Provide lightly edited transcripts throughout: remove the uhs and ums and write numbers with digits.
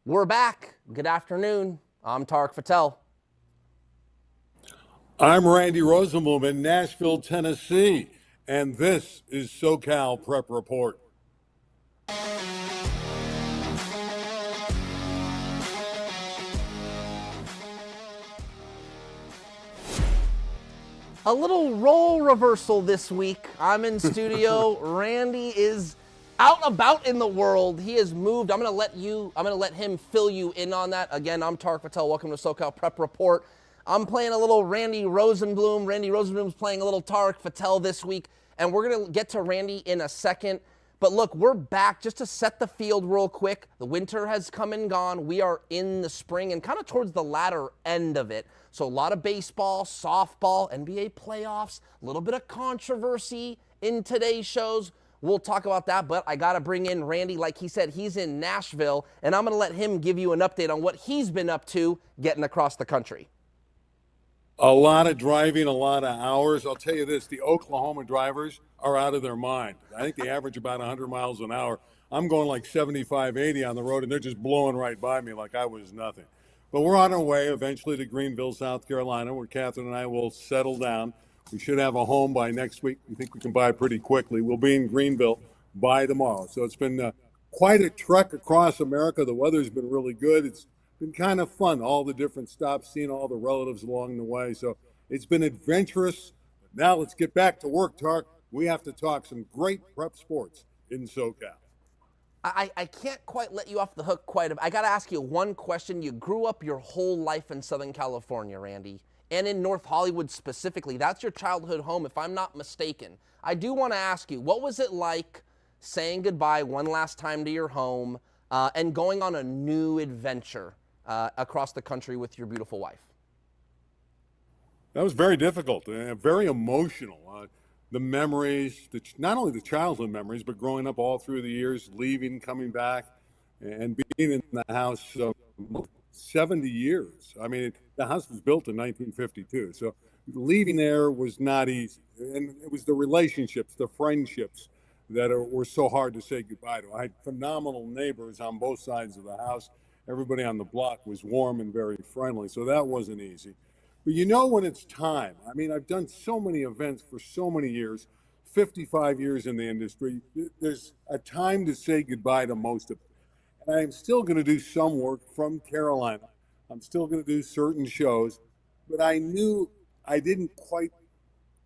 We're back. Good afternoon. I'm Tarek Fattel. I'm Randy Rosenblum in Nashville, Tennessee, and this is SoCal Prep Report. A little role reversal this week. I'm in studio. Randy is out and about in the world. He has moved. I'm gonna let him fill you in on that. Again, I'm Tarek Patel. Welcome to SoCal Prep Report. I'm playing a little Randy Rosenblum. Randy Rosenblum's playing a little Tarek Patel this week, and we're gonna get to Randy in a second. But look, we're back just to set the field real quick. The winter has come and gone. We are in the spring and kind of towards the latter end of it. So a lot of baseball, softball, NBA playoffs, a little bit of controversy in today's shows. We'll talk about that, but I got to bring in Randy. Like he said, he's in Nashville, and I'm going to let him give you an update on what he's been up to getting across the country. A lot of driving, a lot of hours. I'll tell you this, the Oklahoma drivers are out of their mind. I think they average about 100 miles an hour. I'm going like 75, 80 on the road, and they're just blowing right by me like I was nothing. But we're on our way eventually to Greenville, South Carolina, where Catherine and I will settle down. We should have a home by next week. We think we can buy pretty quickly. We'll be in Greenville by tomorrow. So it's been quite a trek across America. The weather's been really good. It's been kind of fun, all the different stops, seeing all the relatives along the way. So it's been adventurous. Now let's get back to work, Tark. We have to talk some great prep sports in SoCal. I can't quite let you off the hook quite. I got to ask you one question. You grew up your whole life in Southern California, Randy, and in North Hollywood specifically. That's your childhood home, if I'm not mistaken. I do want to ask you, what was it like saying goodbye one last time to your home and going on a new adventure across the country with your beautiful wife? That was very difficult, very emotional. The memories, not only the childhood memories, but growing up all through the years, leaving, coming back, and being in the house 70 years. I mean, the house was built in 1952, so leaving there was not easy. And it was the relationships, the friendships that were so hard to say goodbye to. I had phenomenal neighbors on both sides of the house. Everybody on the block was warm and very friendly, so that wasn't easy. But you know when it's time. I mean, I've done so many events for so many years, 55 years in the industry. There's a time to say goodbye to most of it. And I'm still going to do some work from Carolina. I'm still going to do certain shows, but I knew I didn't quite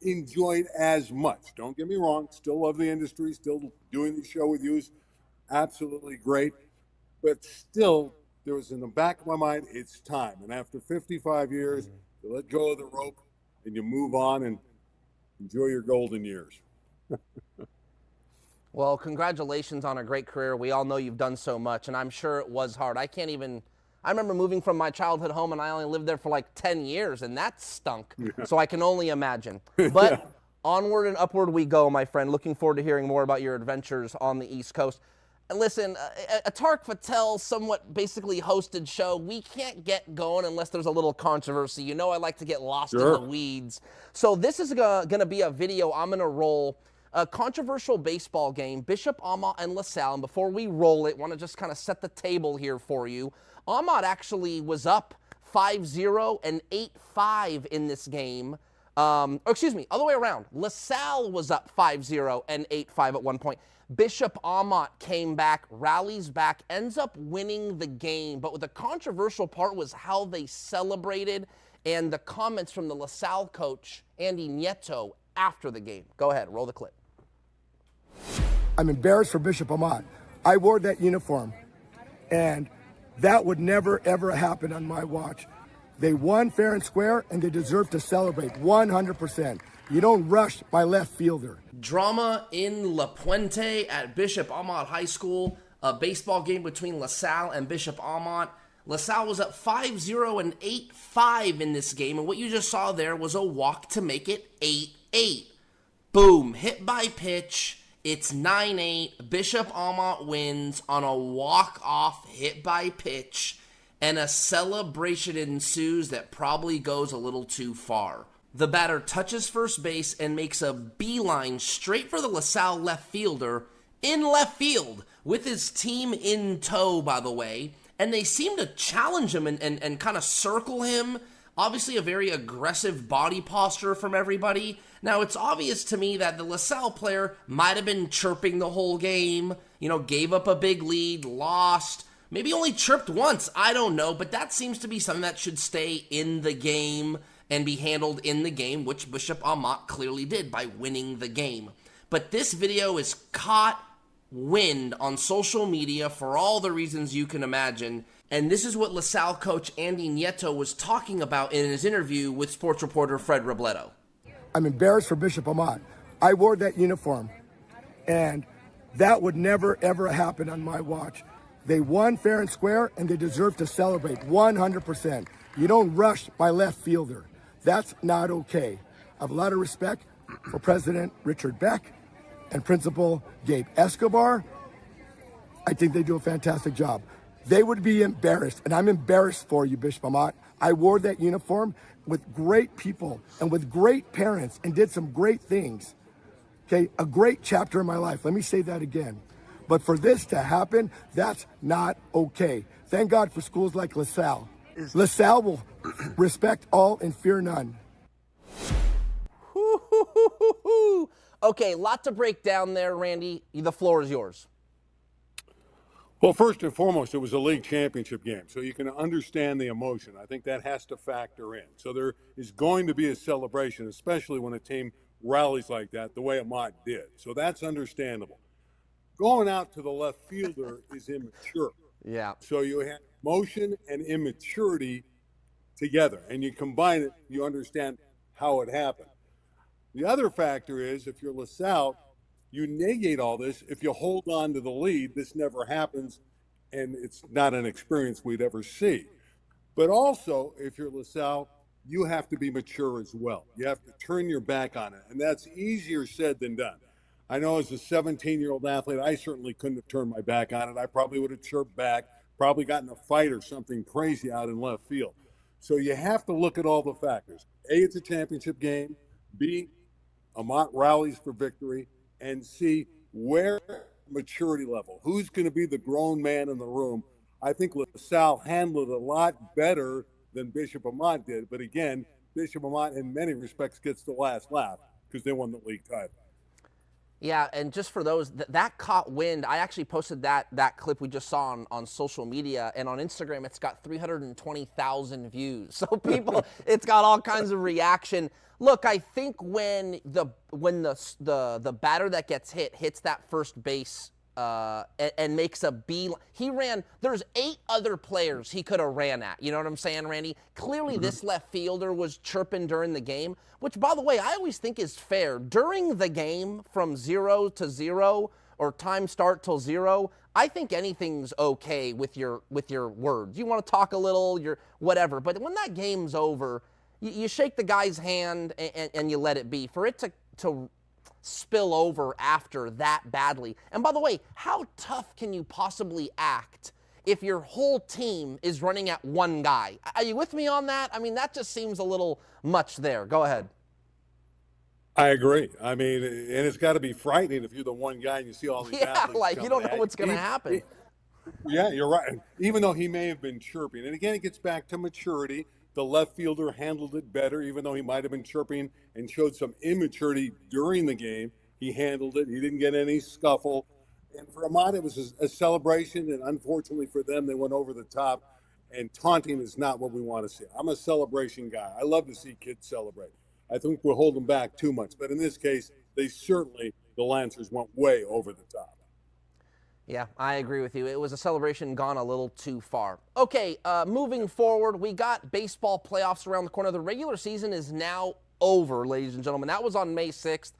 enjoy it as much. Don't get me wrong. Still love the industry. Still doing the show with you is absolutely great. But still, there was in the back of my mind, it's time. And after 55 years, you let go of the rope and you move on and enjoy your golden years. Well, congratulations on a great career. We all know you've done so much, and I'm sure it was hard. I remember moving from my childhood home, and I only lived there for like 10 years, and that stunk. Yeah. So I can only imagine. But yeah. Onward and upward we go, my friend. Looking forward to hearing more about your adventures on the East Coast. Listen, a Tarek Patel somewhat basically hosted show, we can't get going unless there's a little controversy. You know I like to get lost in the weeds. So this is going to be a video I'm going to roll. A controversial baseball game, Bishop Amat and LaSalle. And before we roll it, want to just kind of set the table here for you. Amat actually was up 5-0 and 8-5 in this game. Excuse me, other way around. LaSalle was up 5-0 and 8-5 at one point. Bishop Amat came back, rallies back, ends up winning the game. But the controversial part was how they celebrated and the comments from the LaSalle coach, Andy Nieto, after the game. Go ahead, roll the clip. I'm embarrassed for Bishop Amat. I wore that uniform, and that would never, ever happen on my watch. They won fair and square, and they deserve to celebrate 100%. You don't rush my left fielder. Drama in La Puente at Bishop Amat High School. A baseball game between LaSalle and Bishop Amat. LaSalle was up 5-0 and 8-5 in this game, and what you just saw there was a walk to make it 8-8. Boom, hit by pitch. It's 9-8. Bishop Amat wins on a walk-off hit by pitch, and a celebration ensues that probably goes a little too far. The batter touches first base and makes a beeline straight for the LaSalle left fielder in left field with his team in tow, by the way. and they seem to challenge him and kind of circle him. Obviously a very aggressive body posture from everybody. Now, it's obvious to me that the LaSalle player might have been chirping the whole game, gave up a big lead, lost, maybe only chirped once, I don't know, but that seems to be something that should stay in the game and be handled in the game, which Bishop Amat clearly did by winning the game. But this video is caught wind on social media for all the reasons you can imagine. And this is what LaSalle coach Andy Nieto was talking about in his interview with sports reporter Fred Robledo. I'm embarrassed for Bishop Amat. I wore that uniform, and that would never, ever happen on my watch. They won fair and square, and they deserve to celebrate 100%. You don't rush my left fielder. That's not okay. I have a lot of respect for President Richard Beck and Principal Gabe Escobar. I think they do a fantastic job. They would be embarrassed, and I'm embarrassed for you, Bishop Amat. I wore that uniform with great people and with great parents and did some great things. Okay, a great chapter in my life. Let me say that again. But for this to happen, that's not okay. Thank God for schools like LaSalle. LaSalle will respect all and fear none. Okay, lot to break down there, Randy. The floor is yours. Well, first and foremost, it was a league championship game, so you can understand the emotion. I think that has to factor in. So there is going to be a celebration, especially when a team rallies like that, the way Amat did. So that's understandable. Going out to the left fielder is immature. Yeah. So you have emotion and immaturity together, and you combine it, you understand how it happened. The other factor is if you're LaSalle, you negate all this. If you hold on to the lead, this never happens, and it's not an experience we'd ever see. But also, if you're LaSalle, you have to be mature as well. You have to turn your back on it, and that's easier said than done. I know as a 17-year-old athlete, I certainly couldn't have turned my back on it. I probably would have chirped back, probably gotten a fight or something crazy out in left field. So you have to look at all the factors. A, it's a championship game. B, Amat rallies for victory. And see where maturity level, who's going to be the grown man in the room. I think LaSalle handled it a lot better than Bishop Amat did. But again, Bishop Amat in many respects gets the last laugh because they won the league title. Yeah, and just for those, that caught wind. I actually posted that clip we just saw on social media, and on Instagram it's got 320,000 views. So people, it's got all kinds of reaction. Look, I think when the batter that gets hits that first base and makes a beeline, there's 8 other players he could have ran at. You know what I'm saying, Randy? Clearly this left fielder was chirping during the game, which, by the way, I always think is fair. During the game, from 0 to 0 or time start till 0, I think anything's okay with your words. You want to talk a little, you're whatever. But when that game's over, you shake the guy's hand and you let it be. For it to spill over after that badly. And by the way, how tough can you possibly act if your whole team is running at one guy? Are you with me on that? I mean, that just seems a little much there. Go ahead. I agree. I mean, and it's got to be frightening if you're the one guy and you see all these athletes like you don't know what's going to happen. Yeah, you're right. Even though he may have been chirping. And again, it gets back to maturity. The left fielder handled it better, even though he might have been chirping and showed some immaturity during the game. He handled it. He didn't get any scuffle. And for Amat, it was a celebration, and unfortunately for them, they went over the top. And taunting is not what we want to see. I'm a celebration guy. I love to see kids celebrate. I think we're holding back too much. But in this case, the Lancers went way over the top. Yeah, I agree with you. It was a celebration gone a little too far. Okay, moving forward, we got baseball playoffs around the corner. The regular season is now over, ladies and gentlemen. That was on May 6th,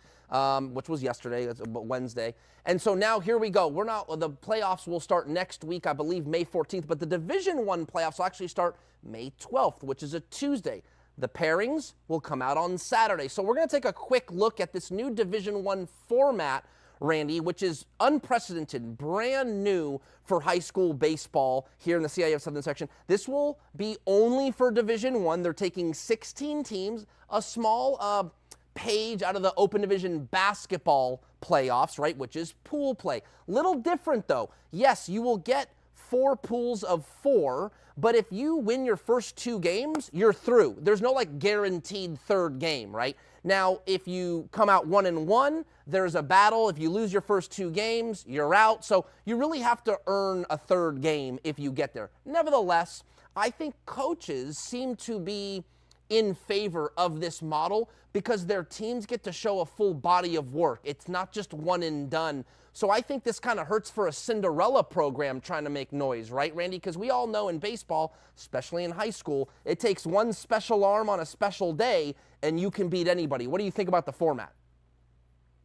which was yesterday, Wednesday. And so now here we go. The playoffs will start next week, I believe, May 14th. But the Division I playoffs will actually start May 12th, which is a Tuesday. The pairings will come out on Saturday. So we're going to take a quick look at this new Division I format, Randy, which is unprecedented, brand new for high school baseball here in the CIF Southern section. This will be only for Division I. They're taking 16 teams, a small page out of the Open Division basketball playoffs, right, which is pool play. Little different, though. Yes, you will get 4 pools of 4, but if you win your first 2 games, you're through. There's no like guaranteed third game, right? Now, if you come out 1-1, there's a battle. If you lose your first 2 games, you're out. So you really have to earn a third game if you get there. Nevertheless, I think coaches seem to be in favor of this model because their teams get to show a full body of work. It's not just one and done. So I think this kind of hurts for a Cinderella program trying to make noise, right, Randy? Because we all know in baseball, especially in high school, it takes one special arm on a special day and you can beat anybody. What do you think about the format?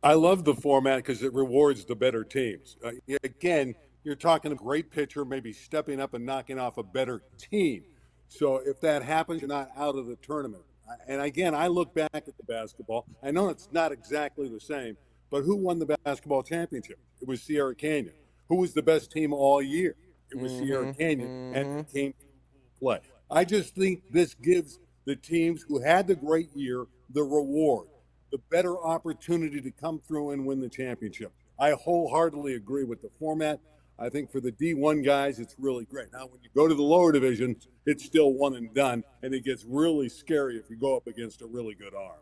I love the format because it rewards the better teams. Again, you're talking a great pitcher maybe stepping up and knocking off a better team. So if that happens, you're not out of the tournament. And again, I look back at the basketball. I know it's not exactly the same, but who won the basketball championship? It was Sierra Canyon. Who was the best team all year? It was Sierra Canyon, and it came to play. I just think this gives the teams who had the great year the reward, the better opportunity to come through and win the championship. I wholeheartedly agree with the format. I think for the D1 guys, it's really great. Now, when you go to the lower divisions, it's still one and done, and it gets really scary if you go up against a really good arm.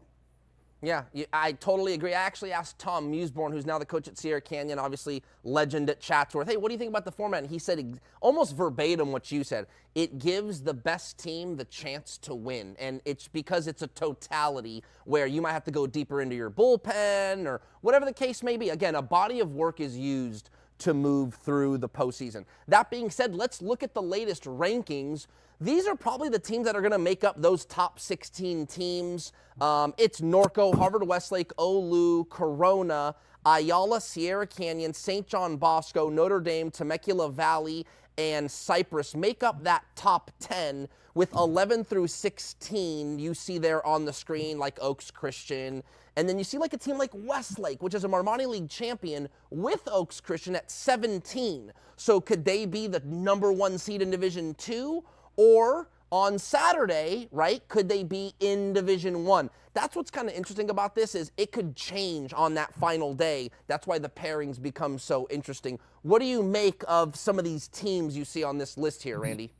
Yeah, I totally agree. I actually asked Tom Musborn, who's now the coach at Sierra Canyon, obviously legend at Chatsworth, hey, what do you think about the format? And he said almost verbatim what you said. It gives the best team the chance to win, and it's because it's a totality where you might have to go deeper into your bullpen or whatever the case may be. Again, a body of work is used to move through the postseason. That being said, let's look at the latest rankings. These are probably the teams that are going to make up those top 16 teams. It's Norco, Harvard-Westlake, Olu, Corona, Ayala, Sierra Canyon, St. John Bosco, Notre Dame, Temecula Valley, and Cypress make up that top 10 with 11 through 16 you see there on the screen, like Oaks Christian. And then you see like a team like Westlake, which is a Marmoni League champion, with Oaks Christian at 17. So could they be the number 1 seed in Division 2? Or on Saturday, right, could they be in Division 1? That's what's kind of interesting about this is it could change on that final day. That's why the pairings become so interesting. What do you make of some of these teams you see on this list here, Randy?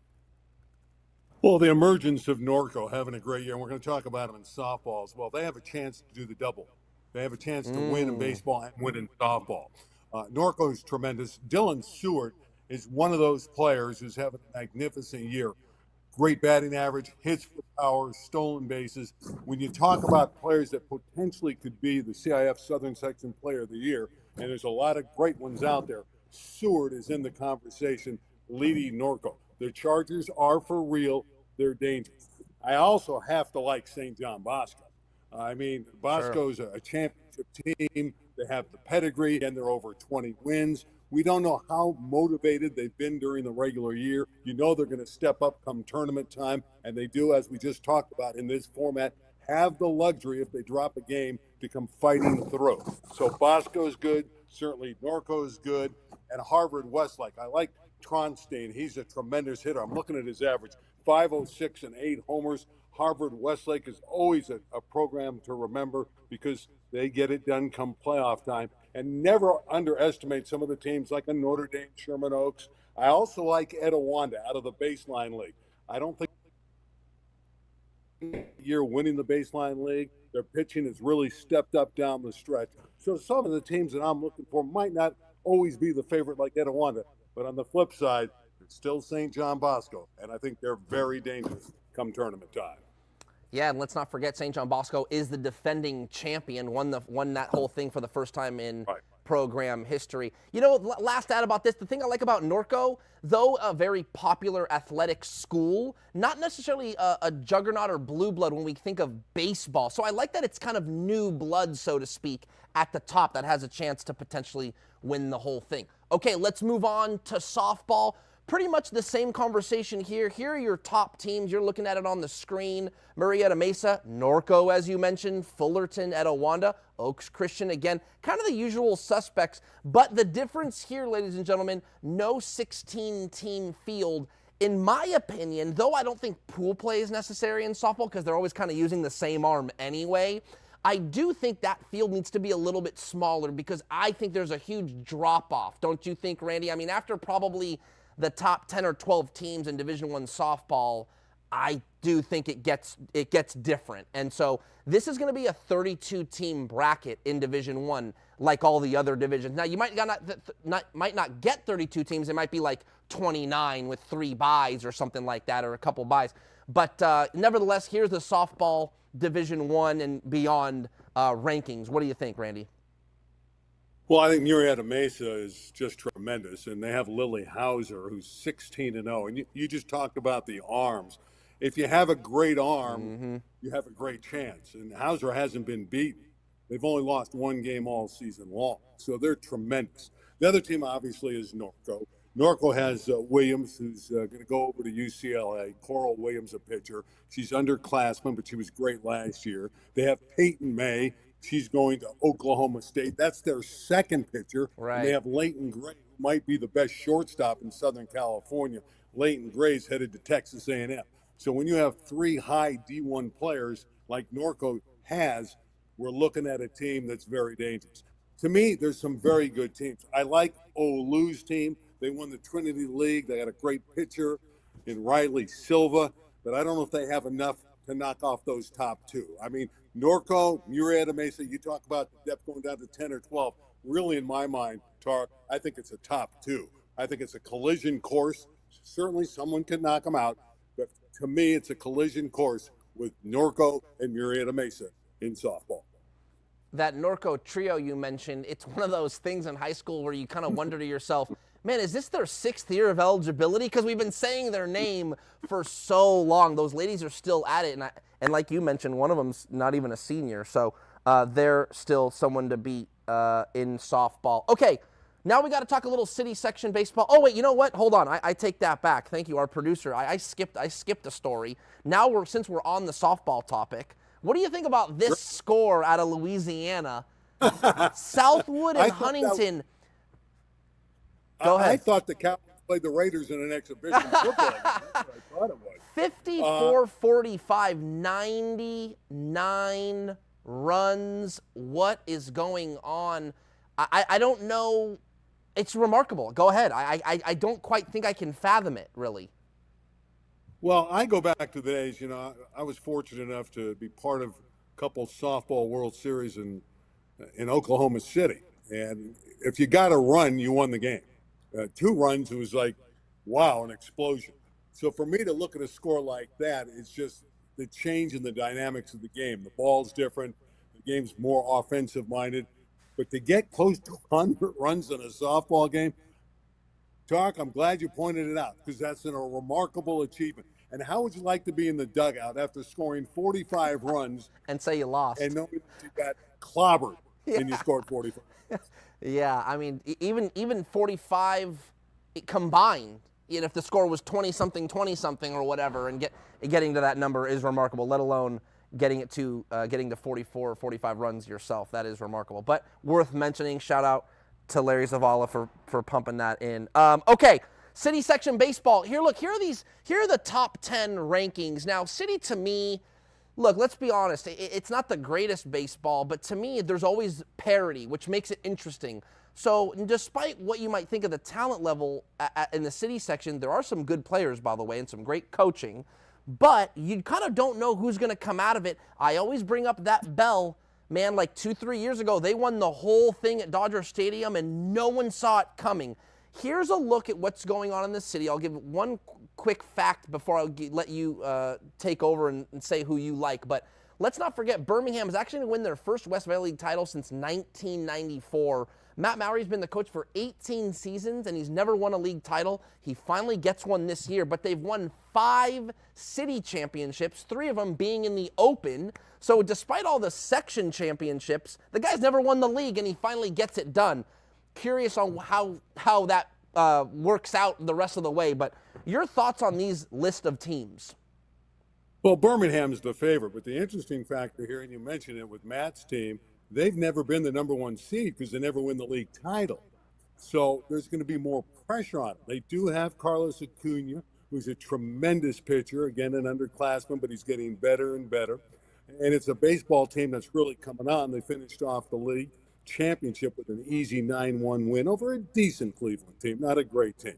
Well, the emergence of Norco having a great year, and we're going to talk about them in softball as well. They have a chance to do the double. They have a chance to win in baseball and win in softball. Norco is tremendous. Dylan Seward is one of those players who's having a magnificent year. Great batting average, hits for power, stolen bases. When you talk about players that potentially could be the CIF Southern Section Player of the Year, and there's a lot of great ones out there, Seward is in the conversation leading Norco. The Chargers are for real. They're dangerous. I also have to like St. John Bosco. I mean, Bosco's a championship team. They have the pedigree, and they're over 20 wins. We don't know how motivated they've been during the regular year. You know they're going to step up come tournament time, and they do, as we just talked about in this format, have the luxury, if they drop a game, to come fighting through. So Bosco's good. Certainly Norco's good. And Harvard-Westlake, I like Tronstein. He's a tremendous hitter. I'm looking at his average, 506 and 8 homers. Harvard-Westlake is always a program to remember because they get it done come playoff time. And never underestimate some of the teams like a Notre Dame, Sherman Oaks. I also like Etowanda out of the Baseline League. I don't think year winning the Baseline League, their pitching has really stepped up down the stretch. So some of the teams that I'm looking for might not always be the favorite like Etowanda, but on the flip side, it's still St. John Bosco, and I think they're very dangerous come tournament time. Yeah, and let's not forget St. John Bosco is the defending champion, won that whole thing for the first time in program history. You know, last stat about this, the thing I like about Norco, though a very popular athletic school, not necessarily a juggernaut or blue blood when we think of baseball. So I like that it's kind of new blood, so to speak, at the top that has a chance to potentially win the whole thing. Okay, let's move on to softball. Pretty much the same conversation here. Here are your top teams. You're looking at it on the screen. Murrieta Mesa, Norco, as you mentioned, Fullerton, Etowanda, Oaks Christian, again, kind of the usual suspects. But the difference here, ladies and gentlemen, no 16-team field. In my opinion, though I don't think pool play is necessary in softball because they're always kind of using the same arm anyway, I do think that field needs to be a little bit smaller because I think there's a huge drop-off. Don't you think, Randy? I mean, after probably the top 10 or 12 teams in Division I softball, I do think it gets different. And so this is going to be a 32-team bracket in Division I, like all the other divisions. Now, you might not get 32 teams. It might be like 29 with 3 byes or something like that, or a couple byes. But nevertheless, here's the softball Division I and beyond rankings. What do you think, Randy? Well, I think Murrieta Mesa is just tremendous, and they have Lily Hauser, who's 16-0. And you just talked about the arms. If you have a great arm, you have a great chance. And Hauser hasn't been beaten. They've only lost 1 game all season long, so they're tremendous. The other team, obviously, is Norco. Norco has Williams, who's going to go over to UCLA. Coral Williams, a pitcher. She's underclassman, but she was great last year. They have Peyton May. She's going to Oklahoma State. That's their second pitcher. Right. And they have Leighton Gray, who might be the best shortstop in Southern California. Leighton Gray's headed to Texas A&M. So when you have 3 high D1 players like Norco has, we're looking at a team that's very dangerous. To me, there's some very good teams. I like Olu's team. They won the Trinity League. They had a great pitcher in Riley Silva, but I don't know if they have enough to knock off those top 2. I mean, Norco, Murrieta Mesa, you talk about the depth going down to 10 or 12. Really, in my mind, Tar, I think it's a top 2. I think it's a collision course. Certainly someone can knock them out, but to me, it's a collision course with Norco and Murrieta Mesa in softball. That Norco trio you mentioned, it's one of those things in high school where you kind of wonder to yourself, man, is this their 6th year of eligibility? Because we've been saying their name for so long. Those ladies are still at it. And like you mentioned, one of them's not even a senior. So they're still someone to beat in softball. Okay, now we got to talk a little city section baseball. Oh, wait, you know what? Hold on. I take that back. Thank you, our producer. I skipped a story. Now, since we're on the softball topic, what do you think about this score out of Louisiana? Southwood and Huntington. Go ahead. I thought the Cowboys played the Raiders in an exhibition football game. That's what I thought it was. 54-45, 99 runs. What is going on? I don't know. It's remarkable. Go ahead. I don't quite think I can fathom it, really. Well, I go back to the days, I was fortunate enough to be part of a couple softball World Series in Oklahoma City. And if you got a run, you won the game. 2 runs, it was like, wow, an explosion. So for me to look at a score like that, it's just the change in the dynamics of the game. The ball's different. The game's more offensive-minded. But to get close to 100 runs in a softball game, Tark, I'm glad you pointed it out because that's a remarkable achievement. And how would you like to be in the dugout after scoring 45 runs and say you lost and knowing that you got clobbered and you scored 45? Yeah, I mean, even 45 combined, if the score was 20-something or whatever, and getting to that number is remarkable, let alone getting to 44 or 45 runs yourself. That is remarkable. But worth mentioning, shout out to Larry Zavala for pumping that in. Okay, city section baseball. Here are the top 10 rankings. Now, city to me, look, let's be honest, it's not the greatest baseball, but to me, there's always parity, which makes it interesting. So despite what you might think of the talent level in the city section, there are some good players, by the way, and some great coaching, but you kind of don't know who's going to come out of it. I always bring up that Bell. Man, like 2-3 years ago, they won the whole thing at Dodger Stadium, and no one saw it coming. Here's a look at what's going on in the city. I'll give one quick fact before I let you take over and say who you like. But let's not forget, Birmingham is actually going to win their first West Valley League title since 1994. Matt Mowry's been the coach for 18 seasons, and he's never won a league title. He finally gets one this year, but they've won 5 city championships, 3 of them being in the Open. So despite all the section championships, the guy's never won the league, and he finally gets it done. Curious on how that works out the rest of the way, but your thoughts on these list of teams? Well, Birmingham's the favorite, but the interesting factor here, and you mentioned it with Matt's team, they've never been the number 1 seed because they never win the league title. So there's going to be more pressure on them. They do have Carlos Acuna, who's a tremendous pitcher, again, an underclassman, but he's getting better and better. And it's a baseball team that's really coming on. They finished off the league championship with an easy 9-1 win over a decent Cleveland team, not a great team.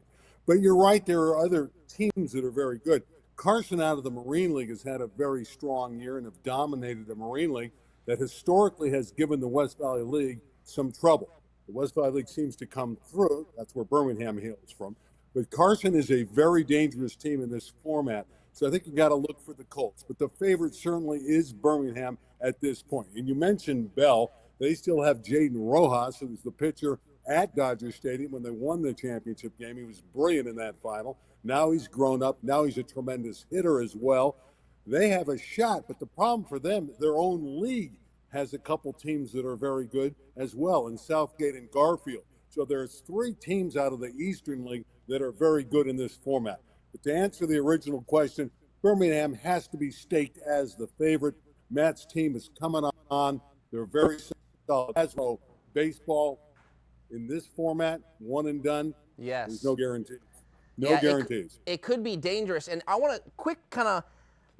But you're right, there are other teams that are very good. Carson out of the Marine League has had a very strong year and have dominated the Marine League that historically has given the West Valley League some trouble. The West Valley League seems to come through. That's where Birmingham hails from. But Carson is a very dangerous team in this format. So I think you got to look for the Colts. But the favorite certainly is Birmingham at this point. And you mentioned Bell. They still have Jaden Rojas, who was the pitcher at Dodger Stadium when they won the championship game. He was brilliant in that final. Now he's grown up. Now he's a tremendous hitter as well. They have a shot, but the problem for them, their own league has a couple teams that are very good as well, in Southgate and Garfield. So there's 3 teams out of the Eastern League that are very good in this format. But to answer the original question, Birmingham has to be staked as the favorite. Matt's team is coming on. They're very solid. As well, baseball in this format, one and done. Yes. There's no guarantees. No guarantees. It could be dangerous. And I want to quick kind of,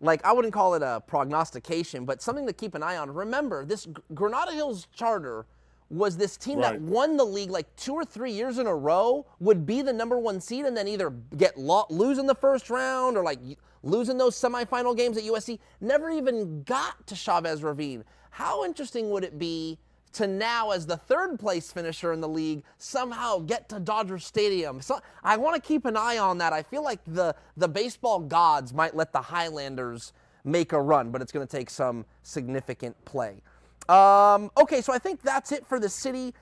like, I wouldn't call it a prognostication, but something to keep an eye on. Remember, this Granada Hills Charter was this team that won the league like 2 or 3 years in a row, would be the #1 seed, and then either lose in the first round or like losing those semifinal games at USC. Never even got to Chavez Ravine. How interesting would it be to now, as the 3rd place finisher in the league, somehow get to Dodger Stadium? So I want to keep an eye on that. I feel like the baseball gods might let the Highlanders make a run, but it's going to take some significant play. Okay, so I think that's it for the city.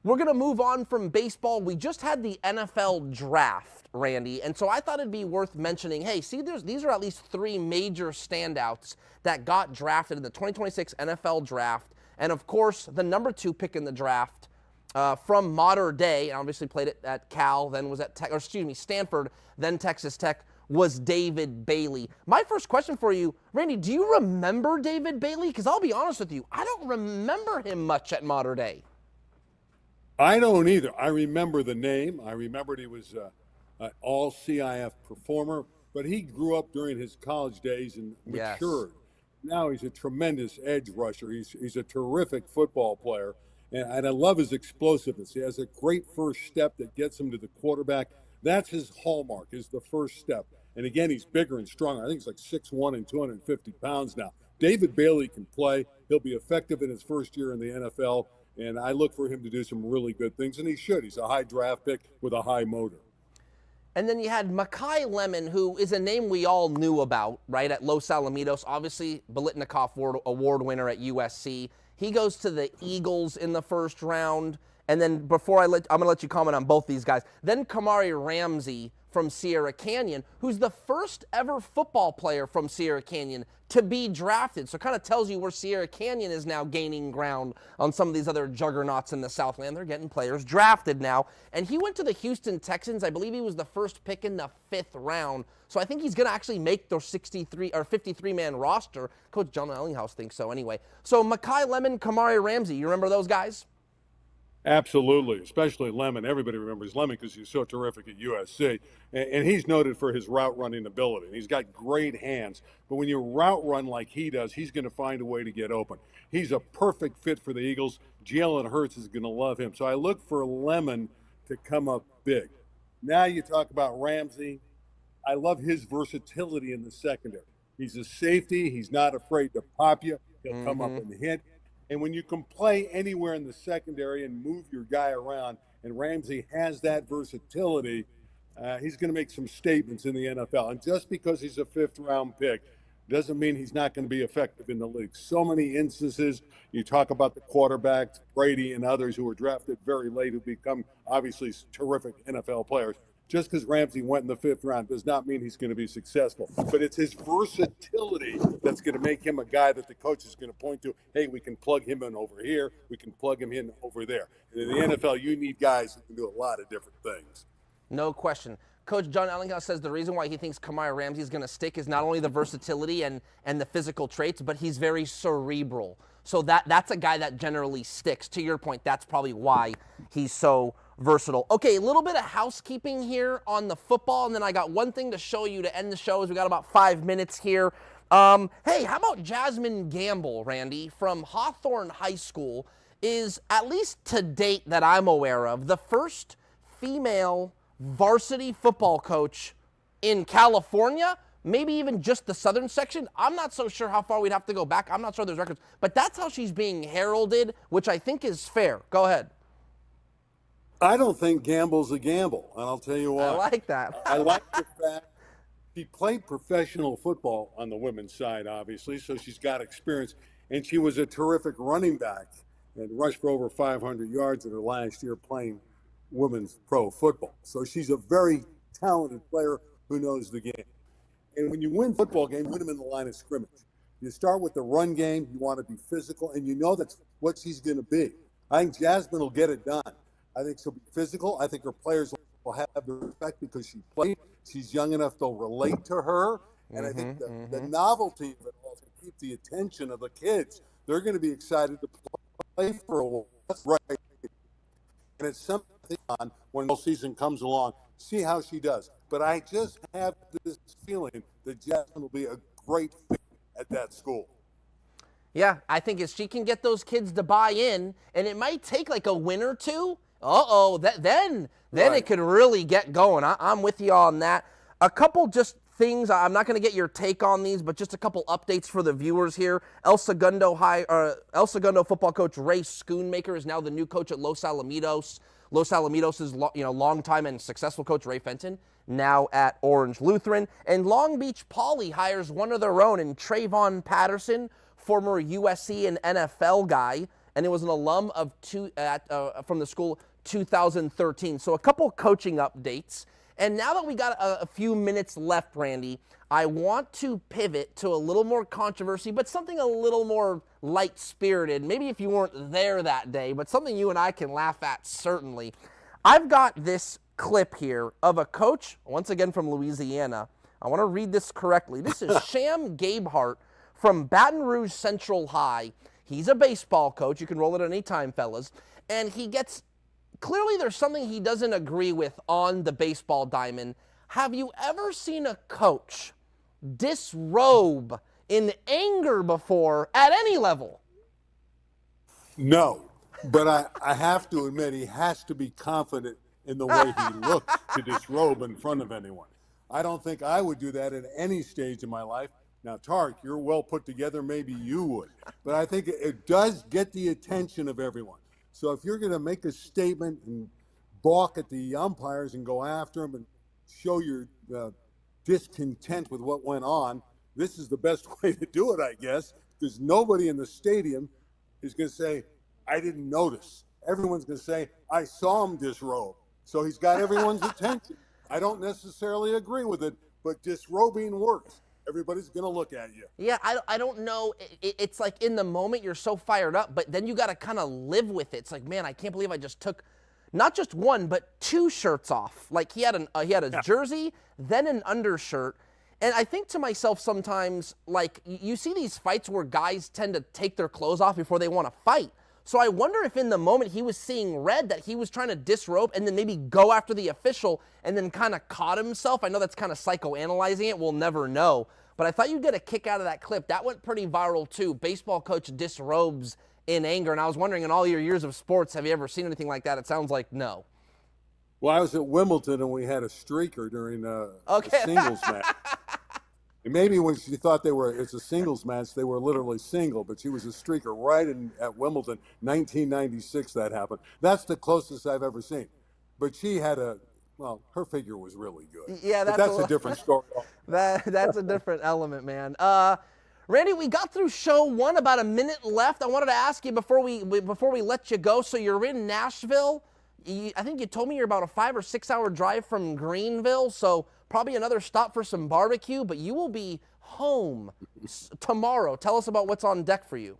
We're going to move on from baseball. We just had the NFL draft, Randy, and so I thought it'd be worth mentioning, hey, see, these are at least 3 major standouts that got drafted in the 2026 NFL draft. And, of course, the #2 pick in the draft from Mater Dei, and obviously played it at Cal, then was at Stanford, then Texas Tech, was David Bailey. My first question for you, Randy, do you remember David Bailey? Because I'll be honest with you, I don't remember him much at Mater Dei. I don't either. I remember the name. I remembered he was an all-CIF performer, but he grew up during his college days and matured. Yes. Now he's a tremendous edge rusher. He's a terrific football player, and I love his explosiveness. He has a great first step that gets him to the quarterback. That's his hallmark, is the first step. And again, he's bigger and stronger. I think he's like 6'1" and 250 pounds now. David Bailey can play. He'll be effective in his first year in the NFL, and I look for him to do some really good things, and he should. He's a high draft pick with a high motor. And then you had Makai Lemon, who is a name we all knew about, right, at Los Alamitos. Obviously, Biletnikoff Award winner at USC. He goes to the Eagles in the first round. And then I'm going to let you comment on both these guys. Then Kamari Ramsey from Sierra Canyon, who's the first ever football player from Sierra Canyon to be drafted. So it kind of tells you where Sierra Canyon is now gaining ground on some of these other juggernauts in the Southland. They're getting players drafted now. And he went to the Houston Texans. I believe he was the first pick in the 5th round. So I think he's going to actually make their 63 or 53-man roster. Coach John Ellinghouse thinks so anyway. So Makai Lemon, Kamari Ramsey, you remember those guys? Absolutely, especially Lemon. Everybody remembers Lemon because he's so terrific at USC. And he's noted for his route running ability. He's got great hands. But when you route run like he does, he's going to find a way to get open. He's a perfect fit for the Eagles. Jalen Hurts is going to love him. So I look for Lemon to come up big. Now you talk about Ramsey. I love his versatility in the secondary. He's a safety. He's not afraid to pop you. He'll come up and hit. And when you can play anywhere in the secondary and move your guy around, and Ramsey has that versatility, he's going to make some statements in the NFL. And just because he's a 5th-round pick doesn't mean he's not going to be effective in the league. So many instances, you talk about the quarterbacks, Brady and others who were drafted very late who become obviously terrific NFL players. Just because Ramsey went in the 5th round does not mean he's going to be successful. But it's his versatility that's going to make him a guy that the coach is going to point to. Hey, we can plug him in over here. We can plug him in over there. And in the NFL, you need guys who can do a lot of different things. No question. Coach John Ellinghouse says the reason why he thinks Kamari Ramsey is going to stick is not only the versatility and the physical traits, but he's very cerebral. So that's a guy that generally sticks. To your point, that's probably why he's so versatile. Okay, a little bit of housekeeping here on the football, and then I got one thing to show you to end the show. As we got about 5 minutes here. Hey, how about Jasmine Gamble, Randy, from Hawthorne High School, is, at least to date that I'm aware of, the first female varsity football coach in California, maybe even just the southern section. I'm not so sure how far we'd have to go back. I'm not sure there's records, but that's how she's being heralded, which I think is fair. Go ahead. I don't think gamble's a gamble, and I'll tell you why. I like that. I like the fact she played professional football on the women's side, obviously, so she's got experience, and she was a terrific running back and rushed for over 500 yards in her last year playing women's pro football. So she's a very talented player who knows the game. And when you win football games, win them in the line of scrimmage. You start with the run game. You want to be physical, and you know that's what she's going to be. I think Jasmine will get it done. I think she'll be physical. I think her players will have the respect because she played. She's young enough they'll relate to her. And I think the novelty of it all to keep the attention of the kids. They're going to be excited to play for a while. That's right. And it's something on when the season comes along. See how she does. But I just have this feeling that Jasmine will be a great fit at that school. Yeah, I think if she can get those kids to buy in, and it might take like a win or two, then Right. it could really get going. I'm with you on that. A couple just things, I'm not going to get your take on these, but just a couple updates for the viewers here. El Segundo football coach Ray Schoonmaker is now the new coach at Los Alamitos. Los Alamitos' longtime and successful coach Ray Fenton, now at Orange Lutheran. And Long Beach Poly hires one of their own in Trayvon Patterson, former USC and NFL guy, and it was an alum of from the school 2013. So a couple coaching updates. And now that we got a few minutes left, Randy, I want to pivot to a little more controversy, but something a little more light-spirited. Maybe if you weren't there that day, but something you and I can laugh at, certainly. I've got this clip here of a coach, once again from Louisiana. I want to read this correctly. This is Sham Gabehart from Baton Rouge Central High. He's a baseball coach. You can roll it any time, fellas. And he gets, clearly there's something he doesn't agree with on the baseball diamond. Have you ever seen a coach disrobe in anger before at any level? No, but I have to admit he has to be confident in the way he looks to disrobe in front of anyone. I don't think I would do that at any stage in my life. Now, Tarek, you're well put together. Maybe you would. But I think it does get the attention of everyone. So if you're going to make a statement and balk at the umpires and go after them and show your discontent with what went on, this is the best way to do it, I guess, because nobody in the stadium is going to say, I didn't notice. Everyone's going to say, I saw him disrobe. So he's got everyone's attention. I don't necessarily agree with it, but disrobing works. Everybody's going to look at you. Yeah, I don't know. It's like in the moment you're so fired up, but then you got to kind of live with it. It's like, man, I can't believe I just took not just one, but two shirts off. Like he had a jersey, then an undershirt. And I think to myself sometimes, like you see these fights where guys tend to take their clothes off before they want to fight. So I wonder if in the moment he was seeing red that he was trying to disrobe and then maybe go after the official and then kind of caught himself. I know that's kind of psychoanalyzing it. We'll never know. But I thought you'd get a kick out of that clip. That went pretty viral too. Baseball coach disrobes in anger. And I was wondering, in all your years of sports, have you ever seen anything like that? It sounds like no. Well, I was at Wimbledon and we had a streaker during a singles match. And maybe when she thought it's a singles match, they were literally single, but she was a streaker right at Wimbledon, 1996 that happened. That's the closest I've ever seen. But she had her figure was really good. Yeah, that's a different story. That's a different element, man. Randy, we got through show one, about a minute left. I wanted to ask you before we let you go. So you're in Nashville. I think you told me you're about a 5 or 6 hour drive from Greenville. So probably another stop for some barbecue, but you will be home tomorrow. Tell us about what's on deck for you.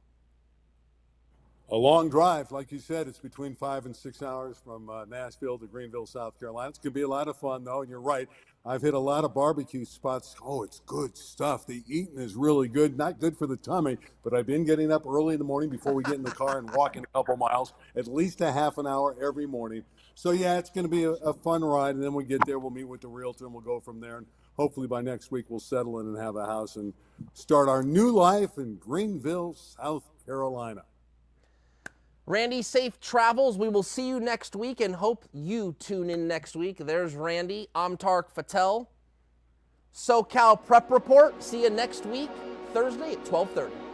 A long drive, like you said, it's between 5 and 6 hours from Nashville to Greenville, South Carolina. It's going to be a lot of fun, though, and you're right. I've hit a lot of barbecue spots. Oh, it's good stuff. The eating is really good. Not good for the tummy, but I've been getting up early in the morning before we get in the car and walking a couple miles, at least a half an hour every morning. So, yeah, it's going to be a fun ride, and then we get there, we'll meet with the realtor, and we'll go from there. And hopefully by next week we'll settle in and have a house and start our new life in Greenville, South Carolina. Randy, safe travels. We will see you next week and hope you tune in next week. There's Randy. I'm Tarek Fattel. SoCal Prep Report. See you next week, Thursday at 12:30.